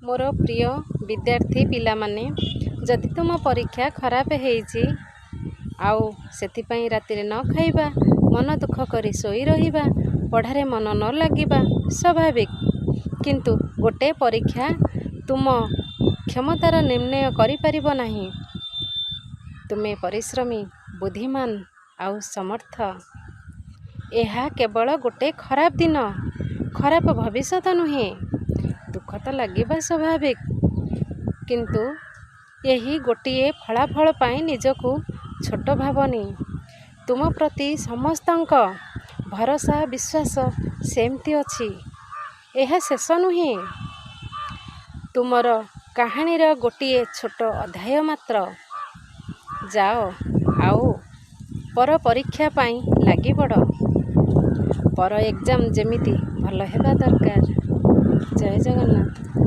मोर प्रिय विद्यार्थी पिला माने जदि तुम परीक्षा खराब हेइची आउ सेथिपाई रातिरे न खाइबा मन दुख करी सोई रहिबा पढ़ारे मन न लागिबा स्वाभाविक। किंतु गोटे परीक्षा तुम क्षमतार निर्णय करि परिबो नाही। तुमे परिश्रमी बुद्धिमान आउ समर्थ। एहा केवल गोटे खराब दिन खराब भविष्यत नुहे। दुख तो लागिबा स्वाभाविक किंतु यही गोटिए फलाफल पाई निजकु छोट भावनी। तुम प्रति समस्तंक भरोसा विश्वास सेमती अछि। यह शेष नुहे। तुमर कहानीर गोटिए छोट अध्याय मात्र। जाओ आउ पर परीक्षा पाई लागी पड़। पर एग्जाम जेमिति भल हेबा दरकार। जय जगन्नाथ।